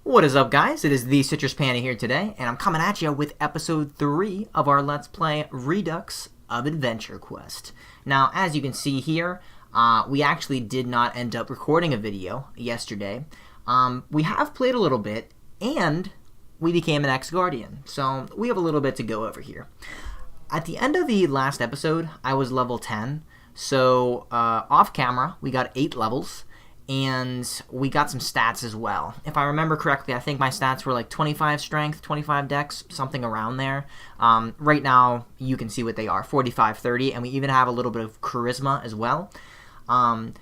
What is up, guys? It is the Citrus Panda here today, and I'm coming at you with episode 3 of our Let's Play Redux of Adventure Quest. Now, as you can see here, we actually did not end up recording a video yesterday. We have played a little bit, and we became an ex-Guardian, so we have a little bit to go over here. At the end of the last episode, I was level 10, so off camera, we got 8 levels. And we got some stats as well. If I remember correctly, I think my stats were like 25 strength, 25 dex, something around there. Right now, you can see what they are, 45, 30, and we even have a little bit of charisma as well.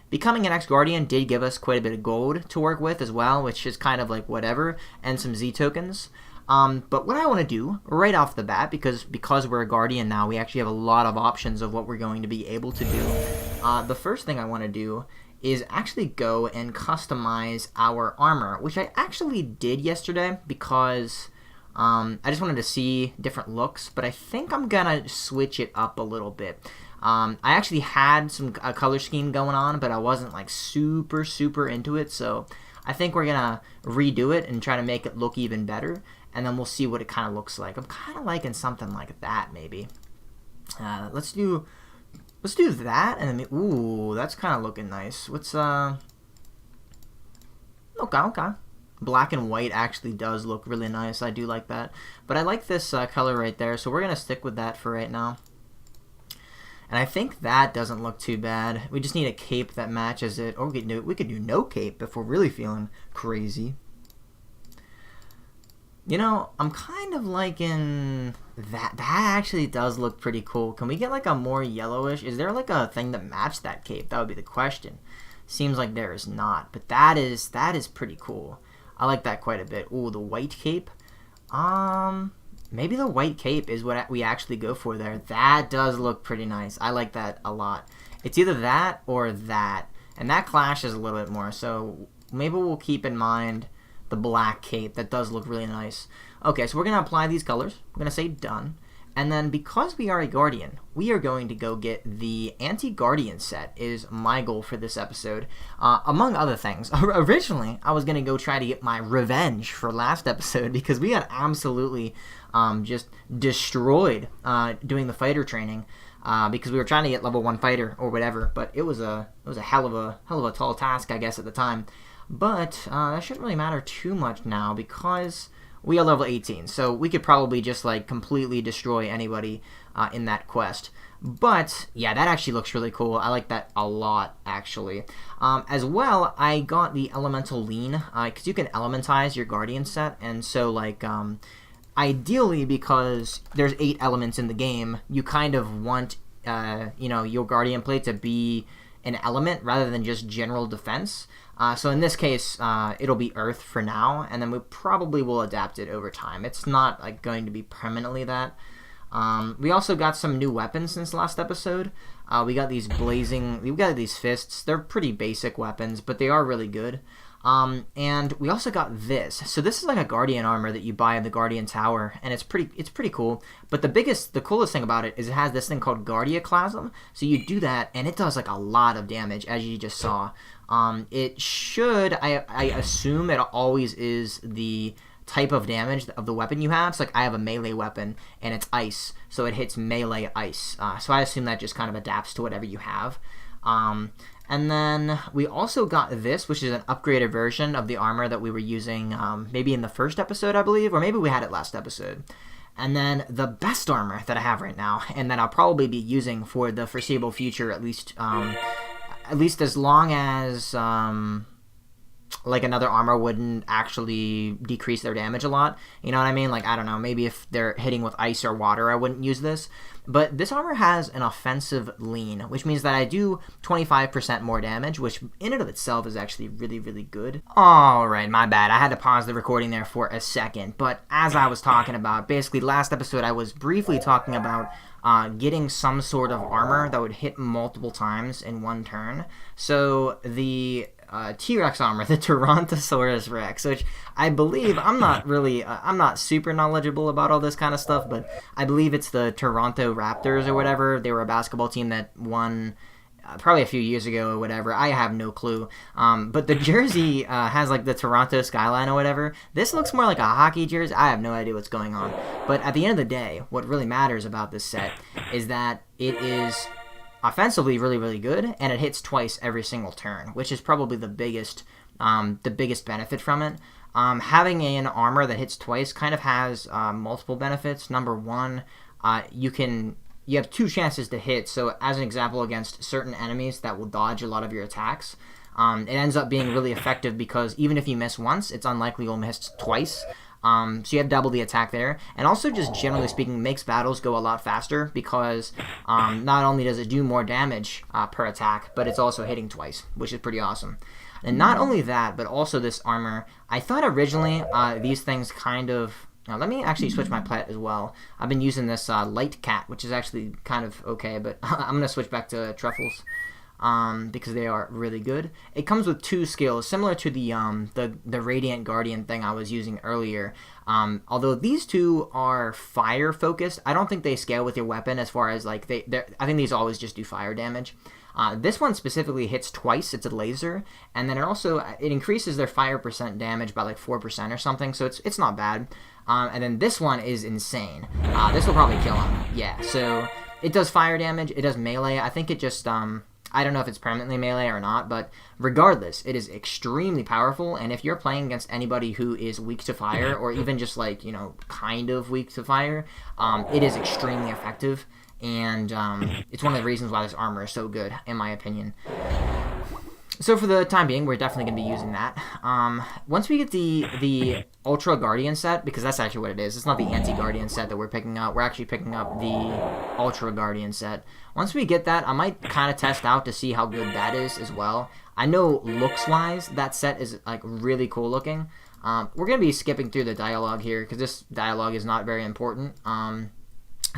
Becoming an ex-Guardian did give us quite a bit of gold to work with as well, which is kind of like whatever, and some Z tokens. But what I want to do right off the bat, because we're a Guardian now, we actually have a lot of options of what we're going to be able to do. The first thing I want to do is actually go and customize our armor, which I actually did yesterday because I just wanted to see different looks, but I think I'm gonna switch it up a little bit. I actually had some color scheme going on, but I wasn't like super into it, so I think we're gonna redo it and try to make it look even better, and then we'll see what it kind of looks like. I'm kind of liking something like that, maybe. Let's do that, and then, ooh, that's kind of looking nice. What's, okay. Black and white actually does look really nice. I do like that. But I like this color right there, so we're going to stick with that for right now. And I think that doesn't look too bad. We just need a cape that matches it. Or we could do no cape if we're really feeling crazy. You know, I'm kind of liking that. That actually does look pretty cool. Can we get like a more yellowish? Is there like a thing that matched that cape? That would be the question. Seems like there is not, but that is pretty cool. I like that quite a bit. Ooh, the white cape. Maybe the white cape is what we actually go for there. That does look pretty nice. I like that a lot. It's either that or that, and that clashes a little bit more. So maybe we'll keep in mind the black cape. That does look really nice. Okay, so we're going to apply these colors. We're going to say done. And then because we are a Guardian, we are going to go get the Anti-Guardian set is my goal for this episode. Among other things, originally I was going to go try to get my revenge for last episode because we got absolutely just destroyed doing the fighter training. Because we were trying to get level 1 fighter or whatever, but it was a hell of a tall task, I guess, at the time. But that shouldn't really matter too much now because we are level 18, so we could probably just like completely destroy anybody in that quest. But yeah, that actually looks really cool. I like that a lot, actually. As well, I got the Elemental Lean because you can elementize your Guardian set, and so like ideally, because there's 8 elements in the game, you kind of want you know, your Guardian plate to be an element rather than just general defense. So in this case, it'll be Earth for now, and then we probably will adapt it over time. It's not like going to be permanently that. We also got some new weapons since last episode. We got these fists. They're pretty basic weapons, but they are really good. And we also got this. So this is like a Guardian armor that you buy in the Guardian Tower, and it's pretty cool. But the coolest thing about it is it has this thing called Guardiaclasm. So you do that, and it does like a lot of damage, as you just saw. It should, I assume it always is the type of damage of the weapon you have. So like I have a melee weapon, and it's ice, so it hits melee ice. So I assume that just kind of adapts to whatever you have. And then we also got this, which is an upgraded version of the armor that we were using maybe in the first episode, I believe, or maybe we had it last episode. And then the best armor that I have right now, and that I'll probably be using for the foreseeable future, at least as long as like another armor wouldn't actually decrease their damage a lot. You know what I mean? Like, I don't know, maybe if they're hitting with ice or water, I wouldn't use this. But this armor has an offensive lean, which means that I do 25% more damage, which in and of itself is actually really good. Alright, my bad. I had to pause the recording there for a second. But as I was talking about, basically last episode I was briefly talking about getting some sort of armor that would hit multiple times in one turn. So the T-Rex armor, the Tyrannosaurus Rex, which I believe, I'm not super knowledgeable about all this kind of stuff, but I believe it's the Toronto Raptors or whatever. They were a basketball team that won probably a few years ago or whatever. I have no clue. But the jersey has like the Toronto skyline or whatever. This looks more like a hockey jersey. I have no idea what's going on. But at the end of the day, what really matters about this set is that it is offensively really, really good, and it hits twice every single turn, which is probably the biggest benefit from it. Having an armor that hits twice kind of has multiple benefits. Number one, you have 2 chances to hit. So as an example, against certain enemies that will dodge a lot of your attacks, it ends up being really effective because even if you miss once, it's unlikely you'll miss twice. So you have double the attack there. And also, just generally speaking, makes battles go a lot faster because not only does it do more damage per attack, but it's also hitting twice, which is pretty awesome. And not only that, but also this armor. I thought originally these things kind of... Now, let me actually switch my pet as well. I've been using this Light Cat, which is actually kind of okay, but I'm going to switch back to Truffles because they are really good. It comes with 2 skills, similar to the Radiant Guardian thing I was using earlier. Although these 2 are fire-focused, I don't think they scale with your weapon as far as, like, I think these always just do fire damage. This one specifically hits twice. It's a laser, and then it increases their fire percent damage by like 4% or something, so it's not bad. And then this one is insane. This will probably kill him. Yeah, so it does fire damage. It does melee. I think it just I don't know if it's permanently melee or not, but regardless, it is extremely powerful. And if you're playing against anybody who is weak to fire, or even just like kind of weak to fire, it is extremely effective. And it's one of the reasons why this armor is so good, in my opinion. So for the time being, we're definitely going to be using that. Once we get the Ultra Guardian set, because that's actually what it is. It's not the Anti-Guardian set that we're picking up. We're actually picking up the Ultra Guardian set. Once we get that, I might kind of test out to see how good that is as well. I know looks-wise, that set is like really cool looking. We're going to be skipping through the dialogue here, because this dialogue is not very important.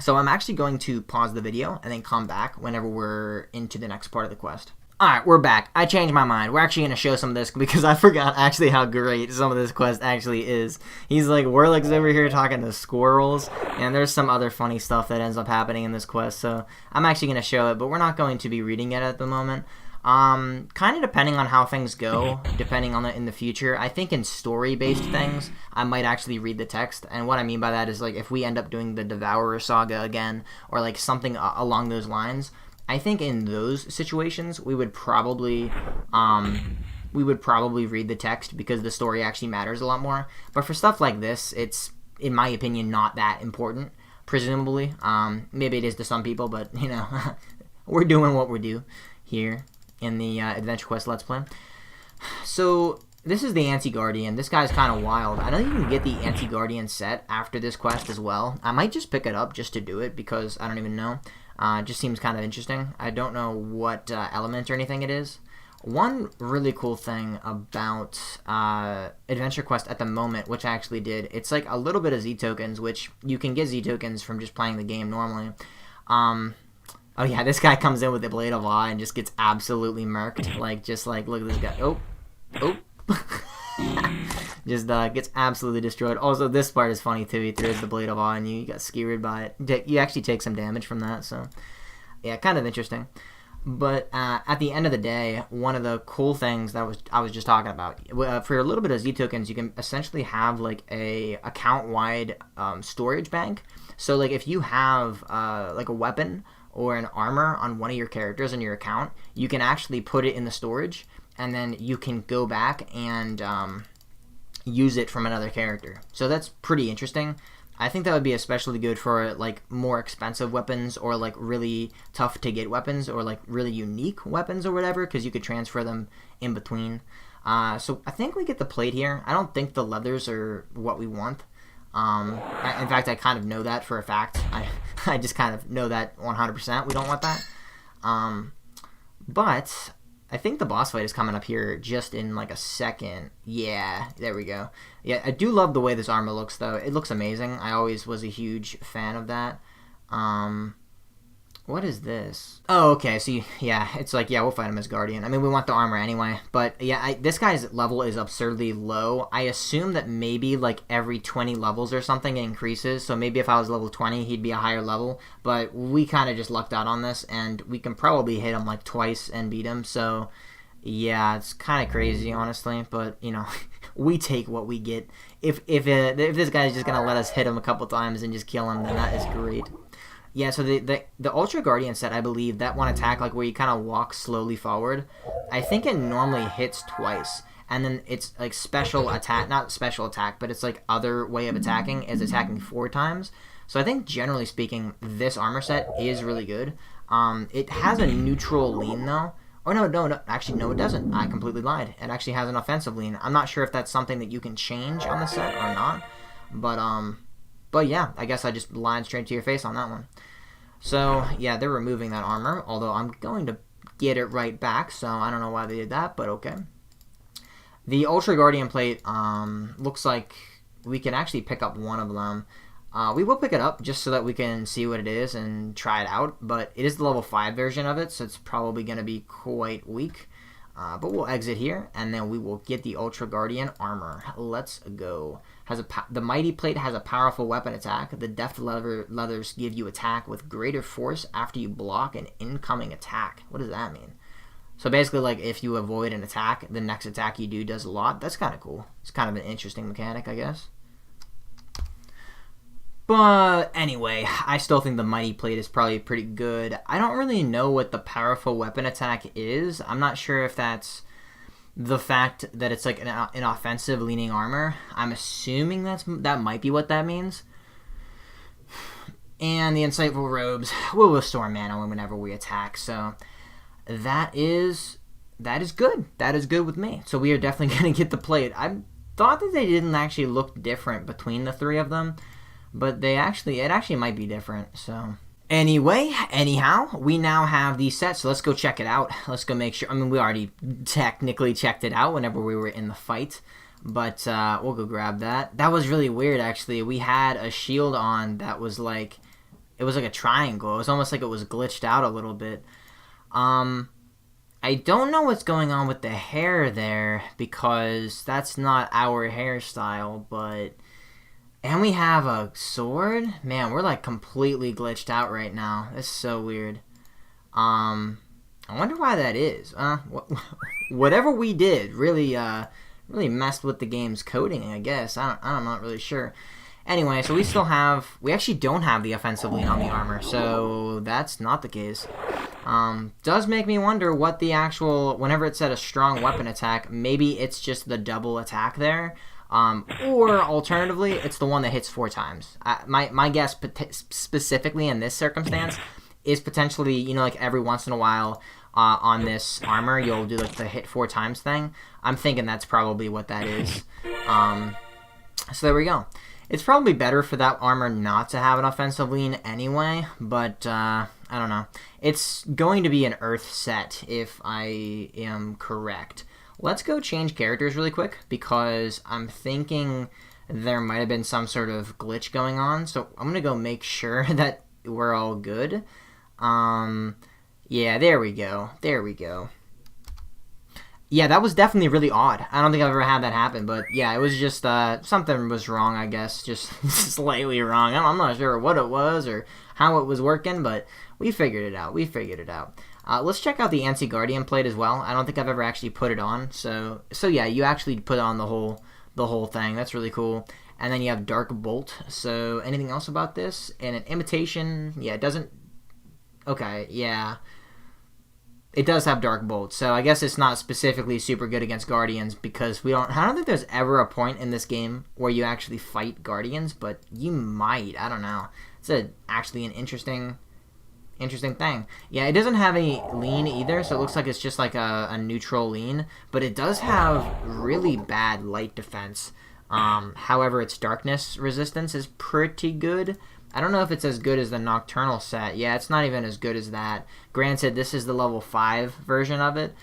So I'm actually going to pause the video and then come back whenever we're into the next part of the quest. Alright, we're back. I changed my mind. We're actually going to show some of this because I forgot actually how great some of this quest actually is. He's like, Warlick's over here talking to squirrels, and there's some other funny stuff that ends up happening in this quest, so I'm actually going to show it, but we're not going to be reading it at the moment. Kind of depending on how things go, depending on it in the future. I think in story-based things, I might actually read the text, and what I mean by that is, like, if we end up doing the Devourer Saga again, or, like, something along those lines, I think in those situations, we would probably read the text because the story actually matters a lot more. But for stuff like this, it's, in my opinion, not that important, presumably. Maybe it is to some people, but, we're doing what we do here in the Adventure Quest Let's Play. So, this is the Anti-Guardian. This guy's kind of wild. I know you can get the Anti-Guardian set after this quest as well. I might just pick it up just to do it because I don't even know. It just seems kind of interesting. I don't know what element or anything it is. One really cool thing about Adventure Quest at the moment, which I actually did, it's like a little bit of Z-tokens, which you can get Z-tokens from just playing the game normally. Oh yeah, this guy comes in with the Blade of Awe and just gets absolutely murked. Look at this guy. Oh. Just gets absolutely destroyed. Also, this part is funny too. He throws the Blade of Awe and you got skewered by it. You actually take some damage from that, so yeah, kind of interesting. But at the end of the day, one of the cool things that I was just talking about, for a little bit of Z-tokens, you can essentially have like a account-wide storage bank. So like if you have like a weapon or an armor on one of your characters in your account, you can actually put it in the storage, and then you can go back and use it from another character. So that's pretty interesting. I think that would be especially good for like more expensive weapons or like really tough to get weapons or like really unique weapons or whatever, because you could transfer them in between. So I think we get the plate here. I don't think the leathers are what we want. In fact, I kind of know that for a fact. I just kind of know that 100%. We don't want that. But I think the boss fight is coming up here just in like a second. Yeah, there we go. Yeah, I do love the way this armor looks, though. It looks amazing. I always was a huge fan of that. What is this? Oh, okay. So, yeah, it's like, yeah, we'll fight him as Guardian. I mean, we want the armor anyway. But, yeah, this guy's level is absurdly low. I assume that maybe, like, every 20 levels or something it increases. So maybe if I was level 20, he'd be a higher level. But we kind of just lucked out on this. And we can probably hit him, like, twice and beat him. So, yeah, it's kind of crazy, honestly. But, you know, we take what we get. If this guy's just going to let us hit him a couple times and just kill him, then that is great. Yeah, so the Ultra Guardian set, I believe, that one attack, like where you kind of walk slowly forward, I think it normally hits twice. And then it's like special attack, not special attack, but it's like other way of attacking is attacking 4 times. So I think generally speaking, this armor set is really good. It has a neutral lean though. Oh, no, actually, no, it doesn't. I completely lied. It actually has an offensive lean. I'm not sure if that's something that you can change on the set or not. But yeah, I guess I just lied straight to your face on that one. So, yeah, they're removing that armor, although I'm going to get it right back, so I don't know why they did that, but okay. The Ultra Guardian plate looks like we can actually pick up one of them. We will pick it up just so that we can see what it is and try it out, but it is the level 5 version of it, so it's probably going to be quite weak. But we'll exit here, and then we will get the Ultra Guardian armor. Let's go. The Mighty Plate has a powerful weapon attack. The Deft Leathers give you attack with greater force after you block an incoming attack. What does that mean? So basically, like, if you avoid an attack, the next attack you do does a lot. That's kind of cool. It's kind of an interesting mechanic, I guess. But anyway, I still think the Mighty Plate is probably pretty good. I don't really know what the powerful weapon attack is. I'm not sure if that's the fact that it's like an offensive leaning armor. I'm assuming that might be what that means. And the Insightful Robes will restore mana whenever we attack. So that is good. That is good with me. So we are definitely going to get the plate. I thought that they didn't actually look different between the 3 of them. But it actually might be different, so. Anyhow, we now have these sets, so let's go check it out. Let's go make sure. I mean, we already technically checked it out whenever we were in the fight, but we'll go grab that. That was really weird, actually. We had a shield on that was like, it was like a triangle. It was almost like it was glitched out a little bit. I don't know what's going on with the hair there, because that's not our hairstyle, but. And we have a sword? Man, we're like completely glitched out right now. That's so weird. I wonder why that is. Whatever we did really messed with the game's coding, I guess. I'm not really sure. Anyway, so we actually don't have the offensive lean on the armor, so that's not the case. Does make me wonder what the actual, whenever it said a strong weapon attack, maybe it's just the double attack there. Or alternatively, it's the one that hits 4 times. My guess, specifically in this circumstance, is potentially, you know, like every once in a while on this armor, you'll do like the hit 4 times thing. I'm thinking that's probably what that is. So there we go. It's probably better for that armor not to have an offensive lean anyway, but I don't know. It's going to be an Earth set if I am correct. Let's go change characters really quick because I'm thinking there might have been some sort of glitch going on. So I'm going to go make sure that we're all good. Yeah, there we go. There we go. Yeah, that was definitely really odd. I don't think I've ever had that happen, but yeah, it was just something was wrong, I guess. Just slightly wrong. I'm not sure what it was or how it was working, but we figured it out. Let's check out the Anti-Guardian plate as well. I don't think I've ever actually put it on. So yeah, you actually put on the whole thing. That's really cool. And then you have Dark Bolt. So anything else about this? And an imitation. Yeah, it doesn't. Okay, yeah. It does have Dark Bolt. So I guess it's not specifically super good against Guardians because I don't think there's ever a point in this game where you actually fight Guardians, but you might. I don't know. It's actually an interesting thing. Yeah, it doesn't have any lean either, so it looks like it's just like a neutral lean, but it does have really bad light defense. However, its darkness resistance is pretty good. I don't know if it's as good as the Nocturnal set. Yeah, it's not even as good as that. Granted, this is the level 5 version of it.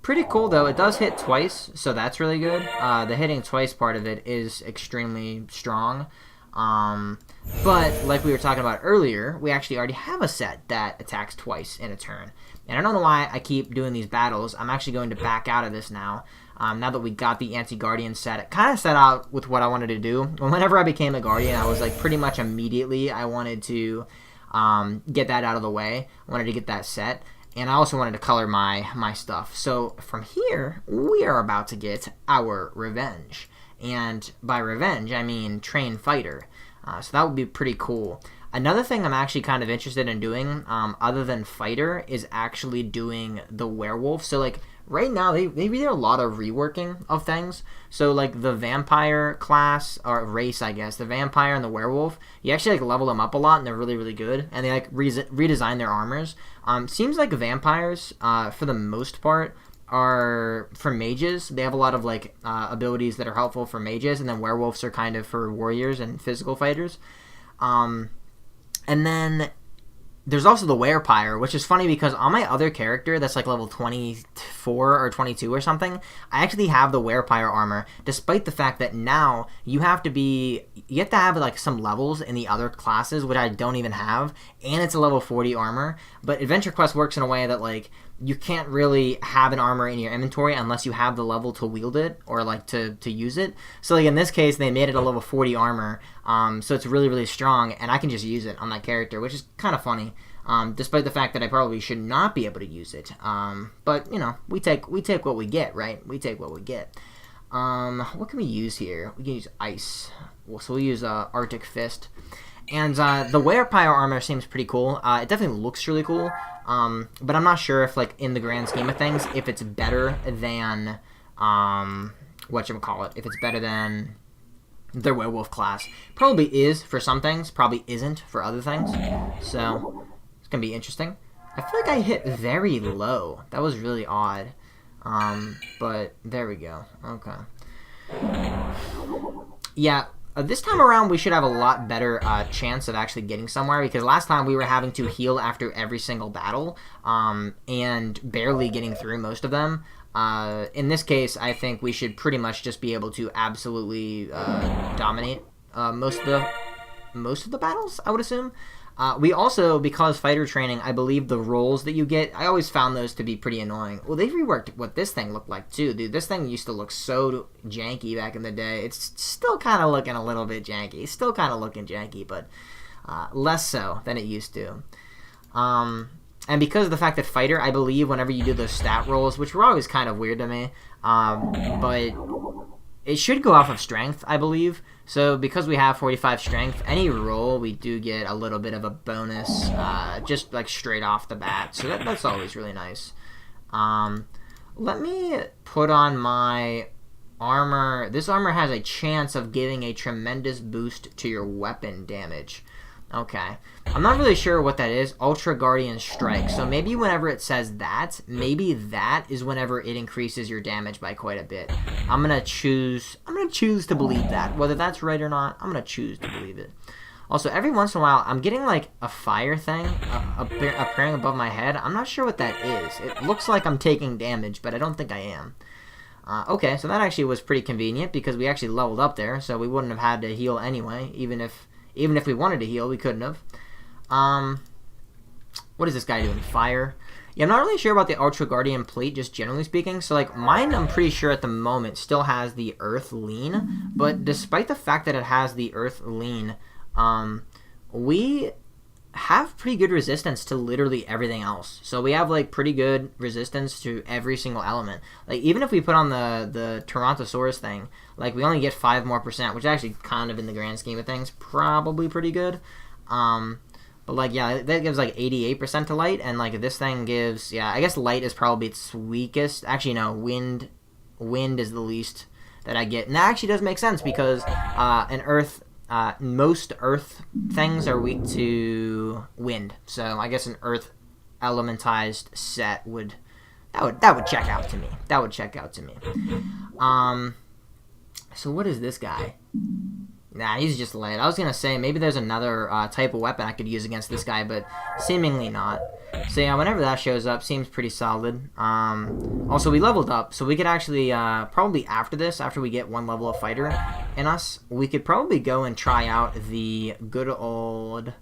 Pretty cool, though. It does hit twice, so that's really good. The hitting twice part of it is extremely strong. But like we were talking about earlier, we actually already have a set that attacks twice in a turn. And I don't know why I keep doing these battles. I'm actually going to back out of this now. Now that we got the anti-guardian set, it kind of set out with what I wanted to do. Whenever I became a guardian, I was like pretty much immediately I wanted to get that out of the way. I wanted to get that set. And I also wanted to color my stuff. So from here, we are about to get our revenge. And by revenge, I mean train fighter. So that would be pretty cool. Another thing I'm actually kind of interested in doing, other than fighter, is actually doing the werewolf. So like right now, they do a lot of reworking of things. So like the vampire class, or race, I guess, the vampire and the werewolf, you actually like level them up a lot, and they're really, really good. And they like redesign their armors. Seems like vampires, for the most part, are for mages. They have a lot of like abilities that are helpful for mages, and then werewolves are kind of for warriors and physical fighters. And then there's also the werepire, which is funny because on my other character that's like level 24 or 22 or something, I actually have the werepire armor, despite the fact that now you have to have like some levels in the other classes, which I don't even have, and it's a level 40 armor. But Adventure Quest works in a way that like you can't really have an armor in your inventory unless you have the level to wield it or like to use it. So like in this case, they made it a level 40 armor, so it's really, really strong, and I can just use it on that character, which is kind of funny, despite the fact that I probably should not be able to use it. But you know, we take what we get, right? We take what we get. What can we use here? We can use ice. So we'll use Arctic Fist. And the werepire armor seems pretty cool. It definitely looks really cool. But I'm not sure if, like, in the grand scheme of things, if it's better than, whatchamacallit, if it's better than their werewolf class. Probably is for some things, probably isn't for other things. So, it's going to be interesting. I feel like I hit very low. That was really odd. But there we go. Okay. Yeah. This time around, we should have a lot better chance of actually getting somewhere, because last time we were having to heal after every single battle and barely getting through most of them. In this case, I think we should pretty much just be able to absolutely dominate most of the battles, I would assume. We also, because fighter training, I believe the rolls that you get, I always found those to be pretty annoying. Well, they've reworked what this thing looked like, too, dude. This thing used to look so janky back in the day. It's still kind of looking a little bit janky. It's still kind of looking janky, but less so than it used to. And because of the fact that fighter, I believe whenever you do those stat rolls, which were always kind of weird to me, but it should go off of strength, I believe. So because we have 45 strength, any roll we do get a little bit of a bonus, just like straight off the bat. So that's always really nice. Let me put on my armor. This armor has a chance of giving a tremendous boost to your weapon damage. Okay. I'm not really sure what that is. Ultra Guardian Strike. So maybe whenever it says that, maybe that is whenever it increases your damage by quite a bit. I'm gonna choose to believe that. Whether that's right or not, I'm gonna choose to believe it. Also, every once in a while, I'm getting like a fire thing appearing above my head. I'm not sure what that is. It looks like I'm taking damage, but I don't think I am. Okay, so that actually was pretty convenient because we actually leveled up there, so we wouldn't have had to heal anyway, even if we wanted to heal, we couldn't have. What is this guy doing? Fire? Yeah, I'm not really sure about the Ultra Guardian plate, just generally speaking. So, like, mine, I'm pretty sure at the moment, still has the Earth Lean. But despite the fact that it has the Earth Lean, we have pretty good resistance to literally everything else. So we have, like, pretty good resistance to every single element. Like, even if we put on the Tyrannosaurus thing, like, we only get 5% more, which is actually kind of, in the grand scheme of things, probably pretty good. But, like, yeah, that gives, like, 88% to light, and, like, this thing gives, yeah, I guess light is probably its weakest. Actually, no, wind is the least that I get. And that actually does make sense, because most earth things are weak to wind. So I guess an earth elementized set would check out to me. That would check out to me. So what is this guy? Nah, he's just light. I was gonna say maybe there's another type of weapon I could use against this guy, but seemingly not. So yeah, whenever that shows up, seems pretty solid. Also, we leveled up, so we could actually, probably after this, after we get one level of fighter, in us, we could probably go and try out the good old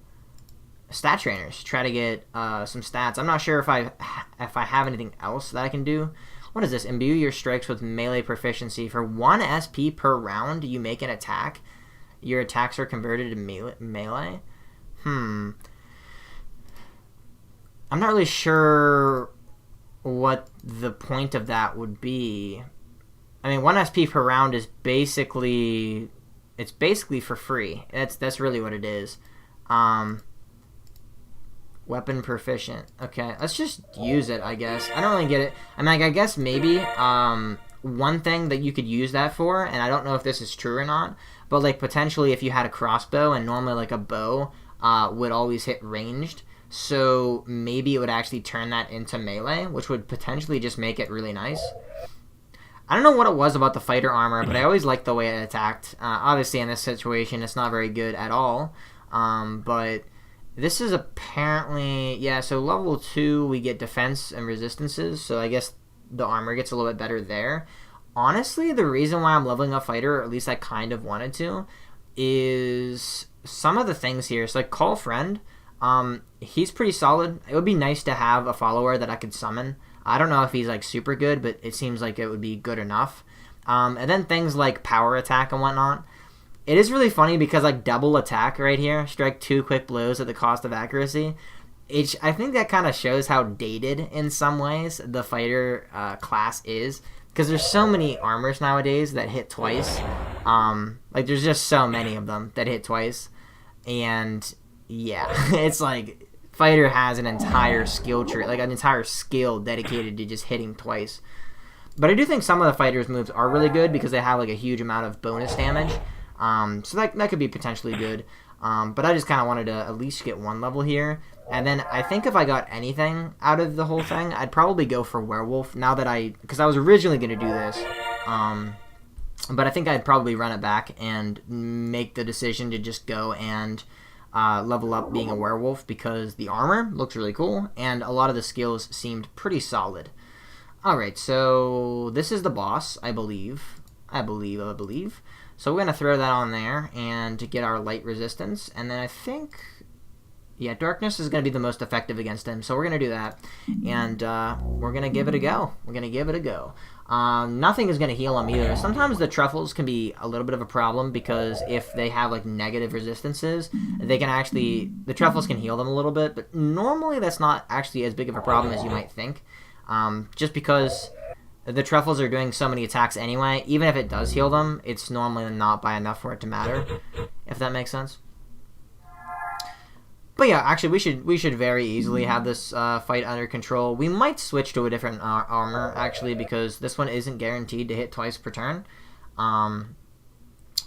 stat trainers. Try to get some stats. I'm not sure if I have anything else that I can do. What is this? Imbue your strikes with melee proficiency. For 1 SP per round you make an attack, your attacks are converted to melee? I'm not really sure what the point of that would be. I mean, 1 SP per round is basically for free. That's really what it is. Weapon proficient. Okay, let's just use it, I guess. I don't really get it. I mean, I guess maybe one thing that you could use that for, and I don't know if this is true or not, but like potentially if you had a crossbow, and normally like a bow would always hit ranged, so maybe it would actually turn that into melee, which would potentially just make it really nice. I don't know what it was about the fighter armor, but I always liked the way it attacked. Obviously in this situation it's not very good at all, but this is apparently, yeah, so level 2 we get defense and resistances, so I guess the armor gets a little bit better there. Honestly, the reason why I'm leveling up fighter, or at least I kind of wanted to, is some of the things here. So like Call Friend, he's pretty solid. It would be nice to have a follower that I could summon. I don't know if he's like super good, but it seems like it would be good enough. And then things like power attack and whatnot. It is really funny because like double attack right here, strike 2 quick blows at the cost of accuracy. I think that kind of shows how dated in some ways the fighter class is, because there's so many armors nowadays that hit twice. Like there's just so many of them that hit twice, and yeah, it's like fighter has an entire skill tree, like an entire skill dedicated to just hitting twice. But I do think some of the fighters' moves are really good because they have like a huge amount of bonus damage. So that could be potentially good. But I just kind of wanted to at least get 1 level here. And then I think if I got anything out of the whole thing, I'd probably go for Werewolf, now that because I was originally going to do this. But I think I'd probably run it back and make the decision to just go and level up being a Werewolf, because the armor looks really cool and a lot of the skills seemed pretty solid. Alright, so this is the boss, I believe. So we're going to throw that on there and to get our light resistance. And then I think, yeah, darkness is going to be the most effective against him. So we're going to do that. And we're going to give it a go. Nothing is going to heal him either. Sometimes the truffles can be a little bit of a problem, because if they have like negative resistances, they can actually, the truffles can heal them a little bit. But normally that's not actually as big of a problem as you might think. Just because the truffles are doing so many attacks anyway, even if it does heal them, it's normally not by enough for it to matter, if that makes sense. But yeah, actually we should very easily have this fight under control. We might switch to a different armor, actually, because this one isn't guaranteed to hit twice per turn.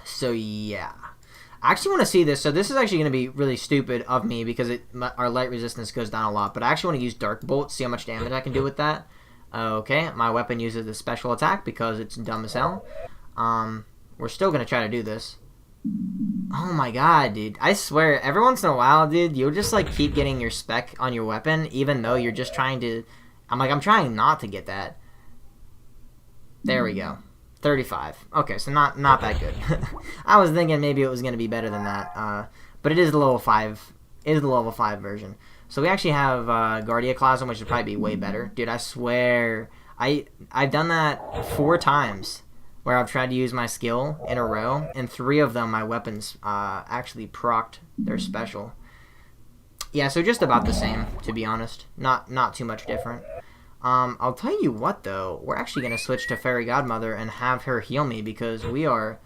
So yeah. I actually want to see this. So this is actually going to be really stupid of me, because our light resistance goes down a lot. But I actually want to use Dark Bolt, see how much damage I can do with that. Okay, my weapon uses a special attack because it's dumb as hell. We're still going to try to do this. Oh my god, dude. I swear, every once in a while, dude, you'll just like keep getting your spec on your weapon, even though you're just trying to... I'm trying not to get that. There we go. 35. Okay, so not that good. I was thinking maybe it was going to be better than that. But it is the level 5. It is the level 5 version. So we actually have Guardiaclasm, which would probably be way better. Dude, I swear, I've done that 4 times where I've tried to use my skill in a row, and 3 of them my weapons actually procced their special. Yeah, so just about the same, to be honest. Not too much different. I'll tell you what, though, we're actually going to switch to Fairy Godmother and have her heal me, because we are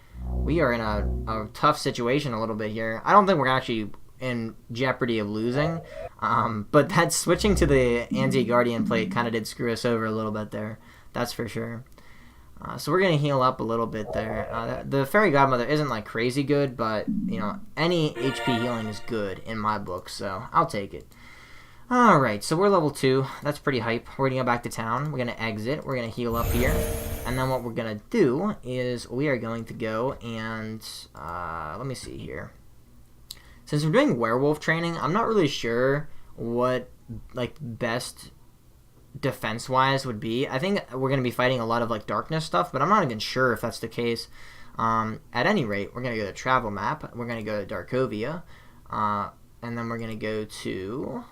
in a tough situation a little bit here. I don't think we're actually in jeopardy of losing, but that switching to the anti-guardian plate kind of did screw us over a little bit there, that's for sure. So we're going to heal up a little bit there. The Fairy Godmother isn't like crazy good, but you know, any HP healing is good in my book, so I'll take it. Alright, so we're level 2. That's pretty hype. We're going to go back to town. We're going to exit. We're going to heal up here. And then what we're going to do is we are going to go and... let me see here. Since we're doing werewolf training, I'm not really sure what like best defense-wise would be. I think we're going to be fighting a lot of like darkness stuff, but I'm not even sure if that's the case. At any rate, we're going to go to travel map. We're going to go to Darkovia. And then we're going to go to...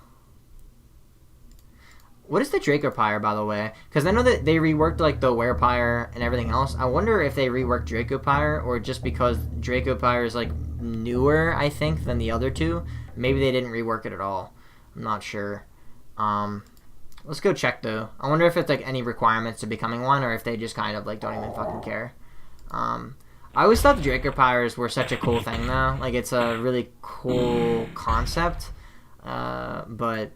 What is the Dracopyre, by the way? Because I know that they reworked like the Werepyre and everything else. I wonder if they reworked Dracopyre, or just because Dracopyre is like newer, I think, than the other two. Maybe they didn't rework it at all. I'm not sure. Let's go check though. I wonder if it's like any requirements to becoming one, or if they just kind of like don't even fucking care. I always thought the Dracopyres were such a cool thing though. Like it's a really cool concept. But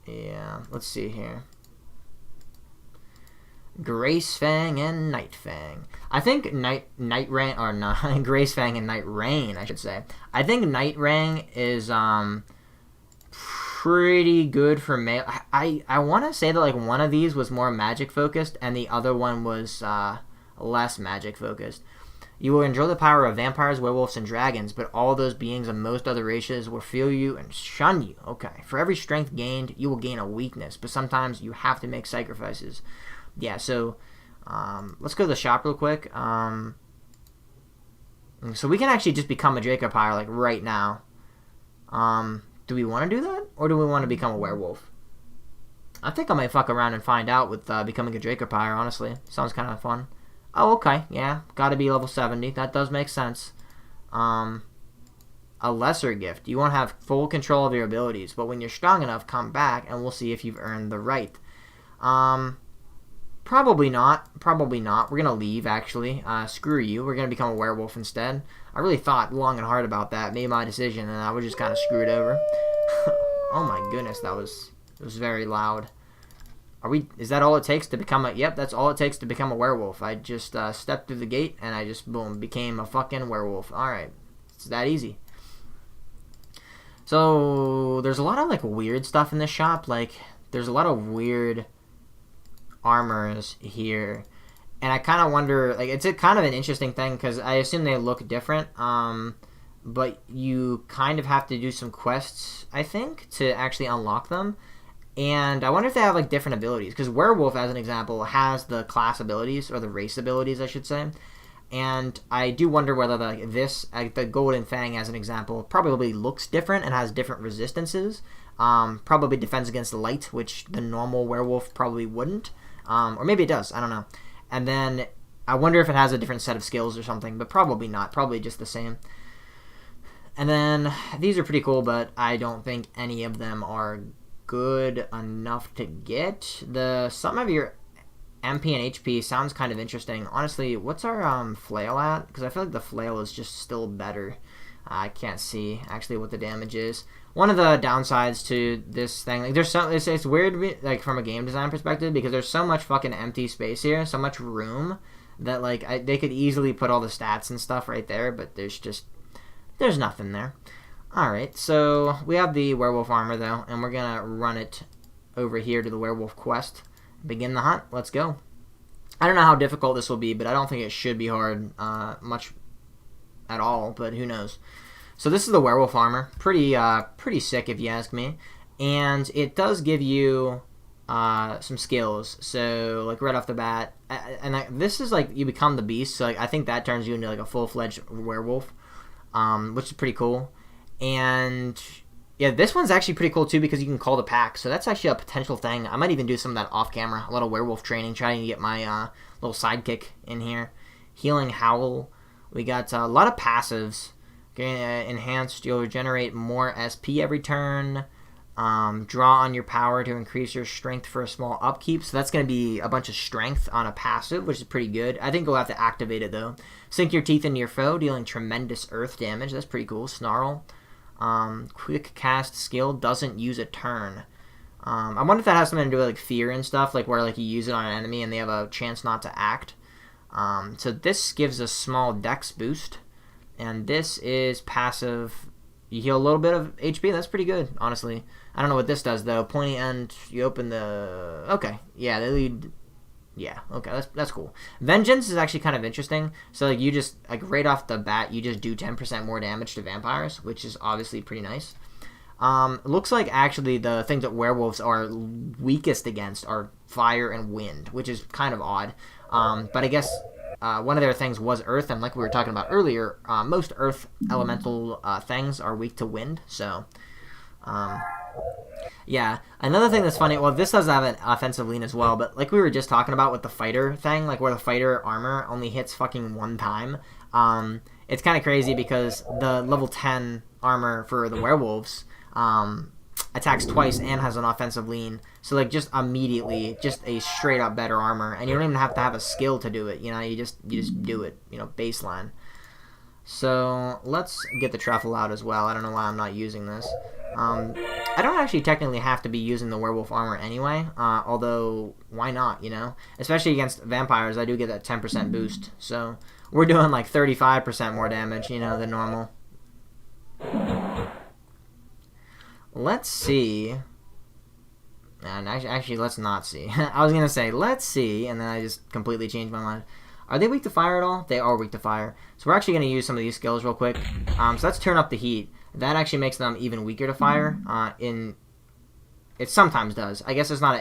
yeah, let's see here. Gracefang and Nightfang. I think Nightrain, or not, Gracefang and Nightrain, I should say. I think Nightrain is pretty good for male. I want to say that like one of these was more magic focused and the other one was less magic focused. You will enjoy the power of vampires, werewolves, and dragons, but all those beings of most other races will fear you and shun you. Okay. For every strength gained, you will gain a weakness, but sometimes you have to make sacrifices. Yeah, so let's go to the shop real quick. So we can actually just become a Dracopyre like right now. Do we want to do that, or do we want to become a werewolf? I think I might fuck around and find out with becoming a Dracopyre, honestly. Sounds kind of fun. Oh, okay, yeah, gotta be level 70. That does make sense. A lesser gift. You won't have full control of your abilities, but when you're strong enough, come back, and we'll see if you've earned the right. Probably not. Probably not. We're gonna leave, actually. Screw you. We're gonna become a werewolf instead. I really thought long and hard about that, made my decision, and I was just kind of screwed over. Oh my goodness, it was very loud. Is that all it takes to become a... Yep, that's all it takes to become a werewolf. I just stepped through the gate, and I just, boom, became a fucking werewolf. Alright. It's that easy. So, there's a lot of, like, weird stuff in this shop. Like, there's a lot of weird armors here. And I kind of wonder... Like, it's a kind of an interesting thing, because I assume they look different. But you kind of have to do some quests, I think, to actually unlock them. And I wonder if they have, like, different abilities. Because Werewolf, as an example, has the class abilities, or the race abilities, I should say. And I do wonder whether, like, the Golden Fang, as an example, probably looks different and has different resistances. Probably defends against light, which the normal werewolf probably wouldn't. Or maybe it does. I don't know. And then I wonder if it has a different set of skills or something. But probably not. Probably just the same. And then these are pretty cool, but I don't think any of them are good enough to get. Some of your MP and HP sounds kind of interesting. Honestly, what's our flail at? Because I feel like the flail is just still better. I can't see actually what the damage is. One of the downsides to this thing, like it's weird to me, like from a game design perspective, because there's so much fucking empty space here, so much room that like they could easily put all the stats and stuff right there, but there's nothing there. Alright, so we have the werewolf armor, though, and we're going to run it over here to the werewolf quest. Begin the hunt. Let's go. I don't know how difficult this will be, but I don't think it should be hard much at all, but who knows. So this is the werewolf armor. Pretty sick, if you ask me. And it does give you some skills. So, like, right off the bat, and this is, like, you become the beast, so like, I think that turns you into, like, a full-fledged werewolf, which is pretty cool. And yeah, this one's actually pretty cool too because you can call the pack. So that's actually a potential thing. I might even do some of that off camera. A little werewolf training, trying to get my little sidekick in here. Healing Howl. We got a lot of passives. Enhanced, you'll generate more SP every turn. Draw on your power to increase your strength for a small upkeep. So that's going to be a bunch of strength on a passive, which is pretty good. I think we'll have to activate it though. Sink your teeth into your foe, dealing tremendous earth damage. That's pretty cool. Snarl. Quick cast skill, doesn't use a turn. I wonder if that has something to do with like fear and stuff, like where like you use it on an enemy and they have a chance not to act. So this gives a small dex boost, and this is passive. You heal a little bit of HP. That's pretty good, honestly. I don't know what this does though. Pointy end. You open the. Okay, yeah, they lead. Yeah, okay, that's cool. Vengeance is actually kind of interesting. So like you just like right off the bat, you just do 10% more damage to vampires, which is obviously pretty nice. It looks like actually the things that werewolves are weakest against are fire and wind, which is kind of odd. But I guess one of their things was earth, and like we were talking about earlier, most earth elemental things are weak to wind, so yeah. Another thing that's funny, well, this does have an offensive lean as well, but like we were just talking about with the fighter thing, like where the fighter armor only hits fucking one time, it's kind of crazy because the level 10 armor for the werewolves attacks twice and has an offensive lean, so like just immediately, just a straight up better armor, and you don't even have to have a skill to do it, you know, you just do it, you know, baseline. So let's get the truffle out as well. I don't know why I'm not using this. I don't actually technically have to be using the werewolf armor anyway, although why not, you know? Especially against vampires, I do get that 10% boost, so we're doing like 35% more damage, you know, than normal. Let's see. And actually, let's not see. I was going to say, let's see, and then I just completely changed my mind. Are they weak to fire at all? They are weak to fire. So we're actually going to use some of these skills real quick. So let's turn up the heat. That actually makes them even weaker to fire. It sometimes does. I guess it's not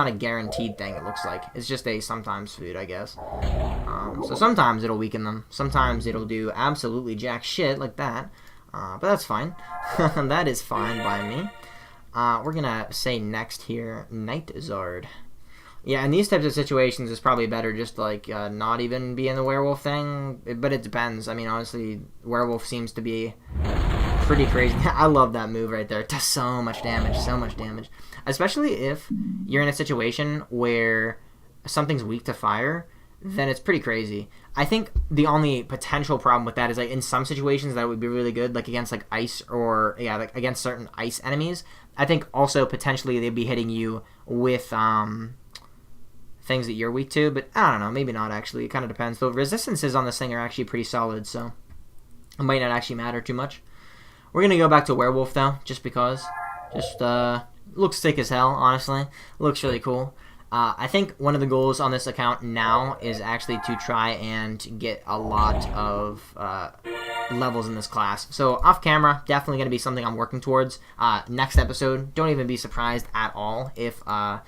a guaranteed thing. It looks like it's just a sometimes food, I guess. So sometimes it'll weaken them. Sometimes it'll do absolutely jack shit like that. But that's fine. That is fine by me. We're gonna say next here, Night Zard. Yeah, in these types of situations, it's probably better just like not even be in the werewolf thing. But it depends. I mean, honestly, werewolf seems to be pretty crazy. I love that move right there. It does so much damage, so much damage. Especially if you're in a situation where something's weak to fire, then it's pretty crazy. I think the only potential problem with that is like in some situations that would be really good, like against like ice or like against certain ice enemies. I think also potentially they'd be hitting you with things that you're weak to, but I don't know, maybe not actually. It kind of depends. The resistances on this thing are actually pretty solid, so it might not actually matter too much. We're gonna go back to werewolf though, just because. Just looks sick as hell, honestly. Looks really cool. I think one of the goals on this account now is actually to try and get a lot of levels in this class. So off camera, definitely going to be something I'm working towards. Next episode, don't even be surprised at all if I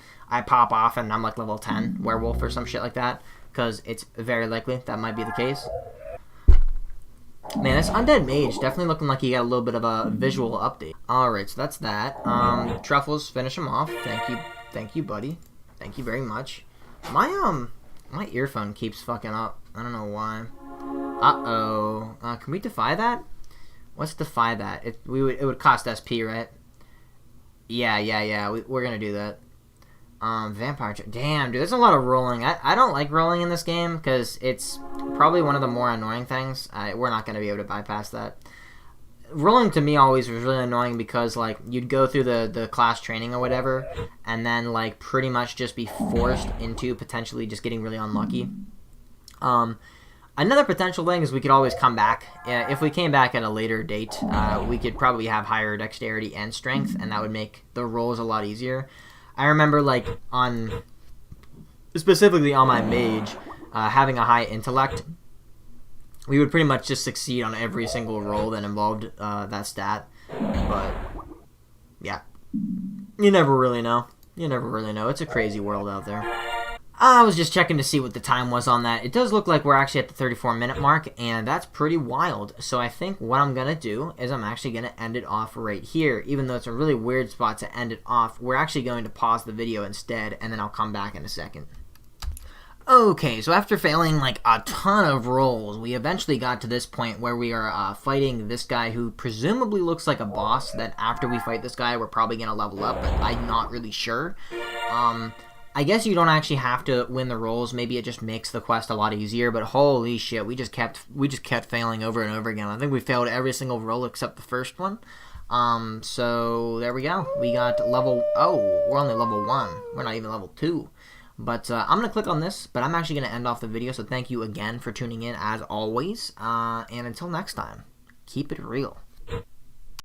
pop off and I'm like level 10 werewolf or some shit like that, because it's very likely that might be the case. Man, this Undead Mage definitely looking like he got a little bit of a visual update. Alright, so that's that. Truffles, finish him off. Thank you, buddy. Thank you very much. My earphone keeps fucking up. I don't know why. Uh-oh. Can we defy that? Let's defy that. It would cost SP, right? Yeah. We're gonna do that. Vampire. Damn, dude, there's a lot of rolling. I don't like rolling in this game because it's probably one of the more annoying things. We're not gonna be able to bypass that. Rolling to me always was really annoying because like you'd go through the class training or whatever and then like pretty much just be forced into potentially just getting really unlucky. Another potential thing is we could always come back. If we came back at a later date, we could probably have higher dexterity and strength, and that would make the rolls a lot easier. I remember like specifically on my mage, having a high intellect, we would pretty much just succeed on every single roll that involved that stat. But yeah, you never really know. It's a crazy world out there. I was just checking to see what the time was on that. It does look like we're actually at the 34-minute mark, and that's pretty wild. So I think what I'm going to do is I'm actually going to end it off right here. Even though it's a really weird spot to end it off, we're actually going to pause the video instead, and then I'll come back in a second. Okay, so after failing like a ton of rolls, we eventually got to this point where we are fighting this guy who presumably looks like a boss. That after we fight this guy, we're probably going to level up, but I'm not really sure. I guess you don't actually have to win the rolls. Maybe it just makes the quest a lot easier, but holy shit, we just kept failing over and over again. I think we failed every single roll except the first one. So there we go. We got we're only level 1. We're not even level 2. But I'm going to click on this, but I'm actually going to end off the video, so thank you again for tuning in as always. And until next time, keep it real.